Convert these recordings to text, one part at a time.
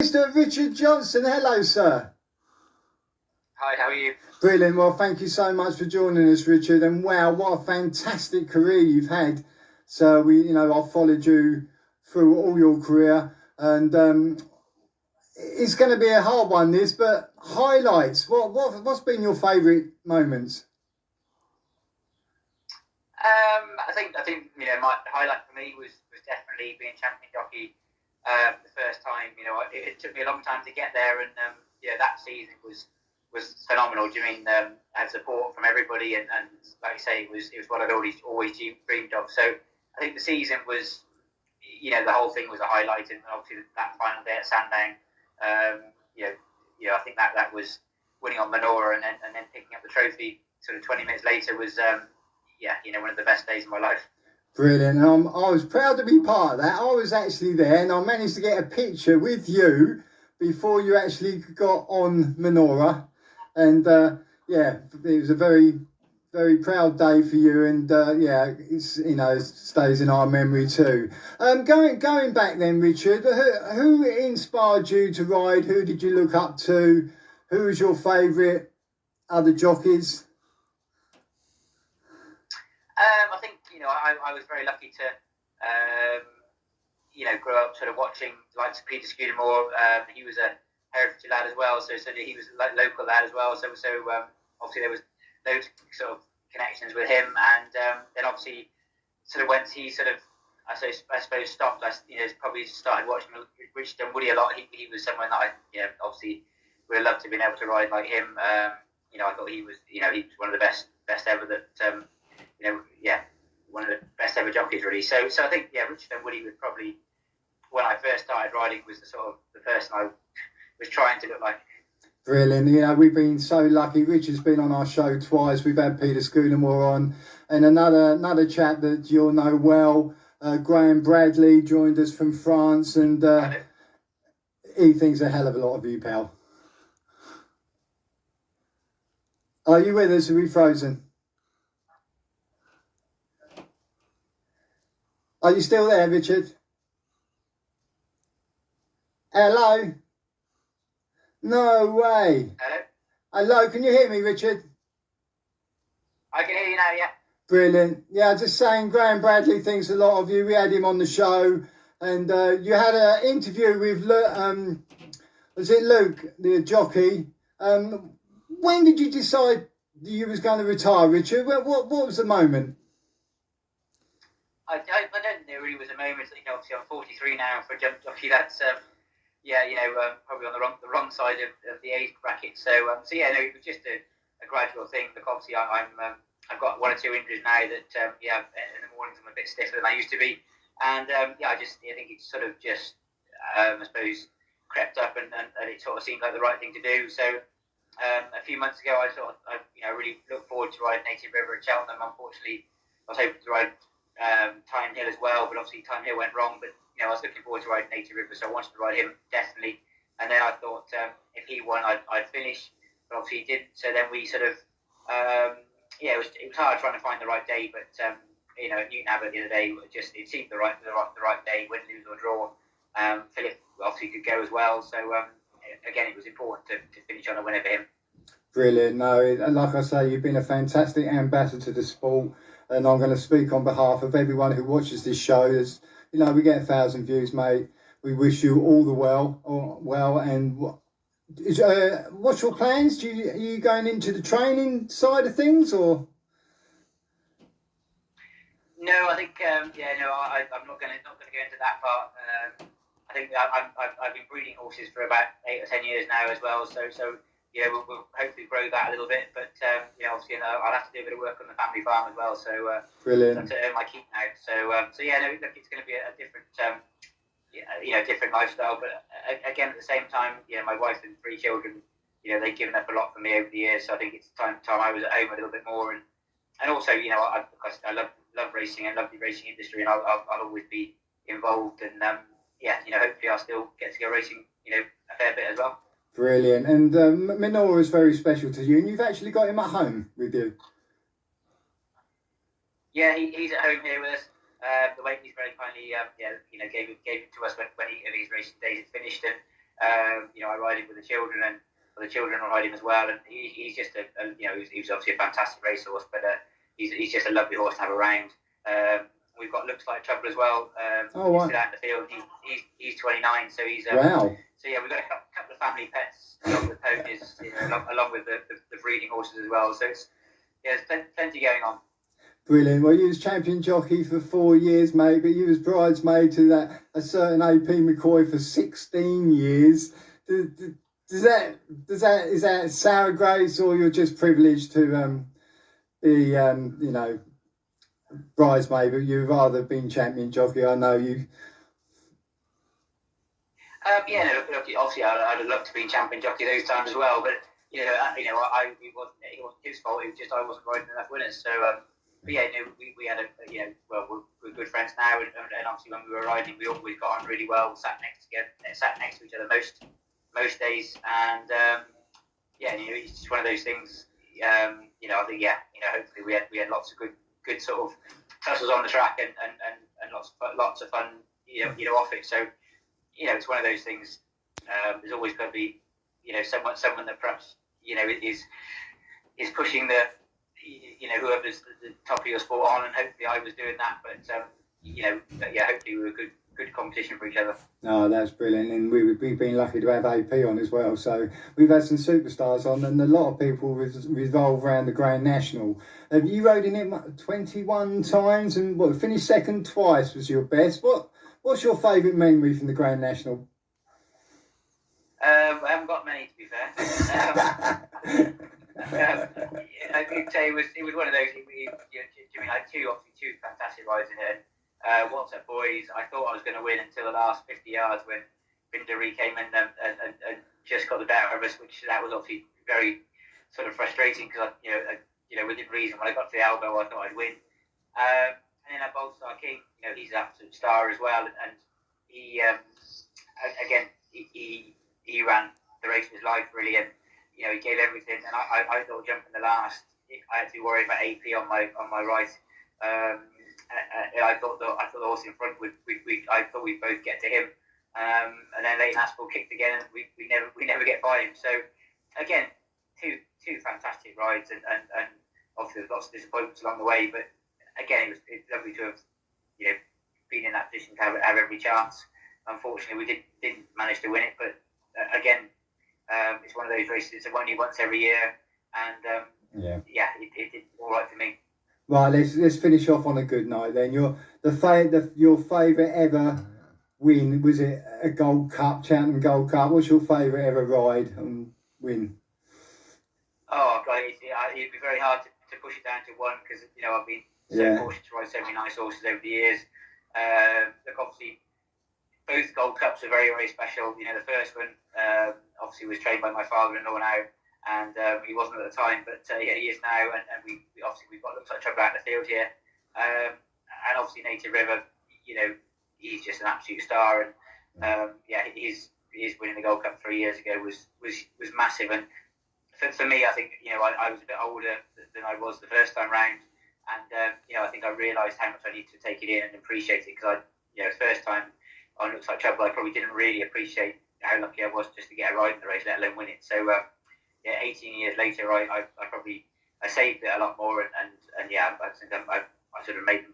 Mr. Richard Johnson, hello, sir. Hi, how are you? Brilliant. Well, thank you so much for joining us, Richard. And wow, what a fantastic career you've had. So I've followed you through all your career, and it's going to be a hard one, this. But highlights. What's been your favourite moments? I think my highlight for me was definitely being champion jockey the first time. It took me a long time to get there, and that season was phenomenal. I mean, had support from everybody, and like I say, it was what I'd always dreamed of. So I think the season was, the whole thing was a highlight, and obviously that final day at Sandown. I think that was winning on Manora, and then picking up the trophy sort of 20 minutes later was one of the best days of my life. Brilliant. I was proud to be part of that. I was actually there, and I managed to get a picture with you before you actually got on Manora. And it was a very, very proud day for you. And it stays in our memory too. Going back then, Richard, who inspired you to ride? Who did you look up to? Who was your favourite other jockeys? I think I was very lucky to grow up sort of watching likes of Peter Scudamore. He was a Herefordshire lad as well, so he was a local lad as well. So obviously there was those sort of connections with him, and then obviously sort of once he sort of I suppose stopped. Probably started watching Richard Dunwoody a lot. He was someone that I obviously would have loved to have been able to ride like him. I thought he was one of the best ever that. One of the best ever jockeys, really. So I think, Richard Dunwoody was probably, when I first started riding, was the person I was trying to look like. Brilliant. We've been so lucky. Richard's been on our show twice. We've had Peter Scudamore on, and another chap that you'll know well, Graham Bradley, joined us from France, and he thinks a hell of a lot of you, pal. Are you with us? Are we frozen? Are you still there, Richard? Hello? No way. Hello, can you hear me, Richard? I can hear you now, yeah. Brilliant. Yeah, just saying, Graham Bradley thinks a lot of you. We had him on the show, and you had an interview with, was it Luke, the jockey? When did you decide you was going to retire, Richard? What was the moment? I don't think there really was a moment. Obviously I'm 43 now. For a jump jockey, that's probably on the wrong side of the age bracket. So it was just a gradual thing. Look, obviously I've got one or two injuries now that in the mornings I'm a bit stiffer than I used to be, and I think it's sort of just I suppose crept up, and it sort of seemed like the right thing to do. So a few months ago I really looked forward to riding Native River at Cheltenham. Unfortunately, I was hoping to ride Time Hill as well, but obviously Time Hill went wrong. But I was looking forward to riding Native River, so I wanted to ride him definitely. And then I thought if he won, I'd finish. But obviously he didn't. So then we sort of it was hard trying to find the right day. But at Newton Abbot the other day, it seemed the right day, win, lose or draw. Philip obviously could go as well. So again, it was important to finish on a winner for him. Brilliant. No, like I say, you've been a fantastic ambassador to the sport. And I'm going to speak on behalf of everyone who watches this show. We get 1,000 views, mate. We wish you all the well. And what's your plans? Are you going into the training side of things, or? No, I think I'm not going to go into that part. I think I've been breeding horses for about 8 or 10 years now as well. So we'll hopefully grow that a little bit, but obviously I'll have to do a bit of work on the family farm as well. So brilliant. To earn my keep now. Look, it's going to be a different, different lifestyle. But again, at the same time, my wife and 3 children, they've given up a lot for me over the years. So I think it's time I was at home a little bit more, and also, I love racing and love the racing industry, and I'll always be involved. And hopefully I'll still get to go racing, a fair bit as well. Brilliant. And Manora is very special to you, and you've actually got him at home with you. Yeah, he's at home here with us. The Waitley's very kindly, gave it to us when his racing days had finished, and I ride him with the children, and the children ride him as well. And he's just he's obviously a fantastic racehorse, but he's just a lovely horse to have around. We've got Looks Like Trouble as well. He's still out in the field. He's 29, so he's wow. So yeah, we've got a couple of family pets along with ponies, along with the breeding horses as well. So there's plenty going on. Brilliant. Well, you was champion jockey for 4 years, mate, but you was bridesmaid to a certain AP McCoy for 16 years. Is that sour grapes, or you're just privileged to be bridesmaid, but you've rather been champion jockey? I know you. Obviously, I'd have loved to be champion jockey those times as well, but it wasn't his fault. It was just I wasn't riding enough winners. So, we had we're good friends now, and obviously when we were riding, we always got on really well. Sat next to each other most days, and it's just one of those things. I think hopefully we had lots of good sort of tussles on the track and lots of fun off it. So it's one of those things. There's always going to be someone that perhaps is pushing the whoever's the top of your sport on, and hopefully I was doing that. But hopefully we were good competition for each other. Oh, that's brilliant, and we've been lucky to have AP on as well. So we've had some superstars on, and a lot of people revolve around the Grand National. Have you rode in it 21 times and finished second twice was your best? What's your favourite memory from the Grand National? I haven't got many, to be fair. I could say it was one of those. Jimmy had two fantastic rides in it. What's Up Boys, I thought I was going to win until the last 50 yards when Bindery came in and just got the better of us, which that was obviously very sort of frustrating because within reason, when I got to the elbow, I thought I'd win. And then at Bold Star King, he's an absolute star as well, and he he ran the race of his life really, and he gave everything. And I thought jumping the last, I had to worry about AP on my right. I thought the horse in front I thought we'd both get to him, and then Leighton Aspel kicked again, and we never get by him. So again, two fantastic rides, and obviously there's lots of disappointments along the way, but again it's lovely to have been in that position to have every chance. Unfortunately, we didn't manage to win it, but again, it's one of those races. It's only once every year, and it did all right for me. Right, let's finish off on a good note then. Your favourite ever win, was it a Gold Cup, Cheltenham Gold Cup? What's your favourite ever ride and win? Oh God, it'd be very hard to push it down to one because I've been so fortunate to ride so many nice horses over the years. Look, obviously, both Gold Cups are very, very special. The first one obviously was trained by my father-in-law now, and he wasn't at the time, but he is now, and we've got Looks Like Trouble out in the field here, and obviously Native River, he's just an absolute star, and his winning the Gold Cup 3 years ago was massive, and for me, I think I was a bit older than I was the first time round, and I think I realised how much I needed to take it in and appreciate it, because the first time on Looks Like Trouble, I probably didn't really appreciate how lucky I was just to get a ride in the race, let alone win it. So 18 years later, I saved it a lot more, and I think I sort of made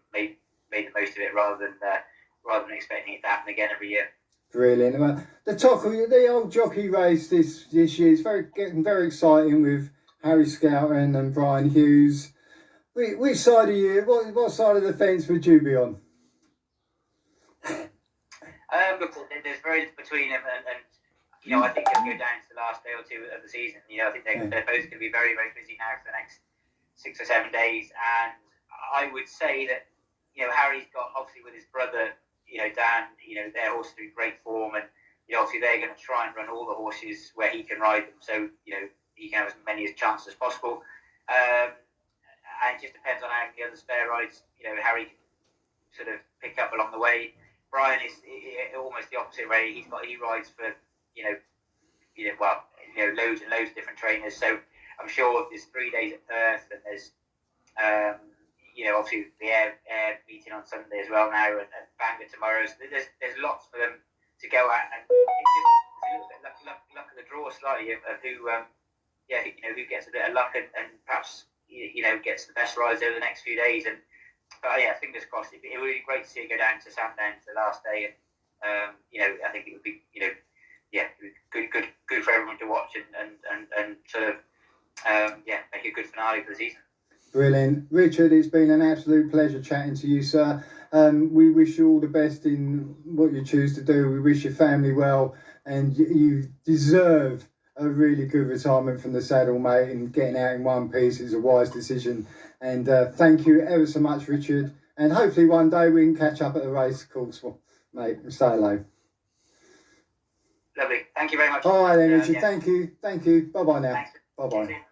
the most of it rather than expecting it to happen again every year. Brilliant. Well, the old jockey race this year is getting very exciting with Harry Skelton and Brian Hughes. Which side of you? What side of the fence would you be on? Look, there's variance between them, and I think it'll go down to the last day or two of the season. I think they're both going to be very, very busy now for the next 6 or 7 days. And I would say that, Harry's got, obviously with his brother, Dan, their horses are in great form. And, obviously they're going to try and run all the horses where he can ride them. So, he can have as many chances as possible. And it just depends on how many other spare rides, Harry can sort of pick up along the way. Brian is almost the opposite way. He rides for loads and loads of different trainers. So I'm sure there's 3 days at Perth, and there's obviously the air meeting on Sunday as well now, and Bangor tomorrow. So there's lots for them to go at, and it's little bit luck of the draw slightly of who, who gets a bit of luck and perhaps gets the best rides over the next few days. But fingers crossed. It would be great to see it go down to Sandown for the last day, and I think it would be good for everyone to watch and sort of make a good finale for the season. Brilliant. Richard, it's been an absolute pleasure chatting to you, sir. We wish you all the best in what you choose to do. We wish your family well, and you deserve a really good retirement from the saddle, mate, and getting out in one piece is a wise decision. And thank you ever so much, Richard. And hopefully one day we can catch up at the race course, mate, and say hello. Lovely. Thank you very much. All right then, Richard. Thank you. Bye-bye now. Thanks. Bye-bye.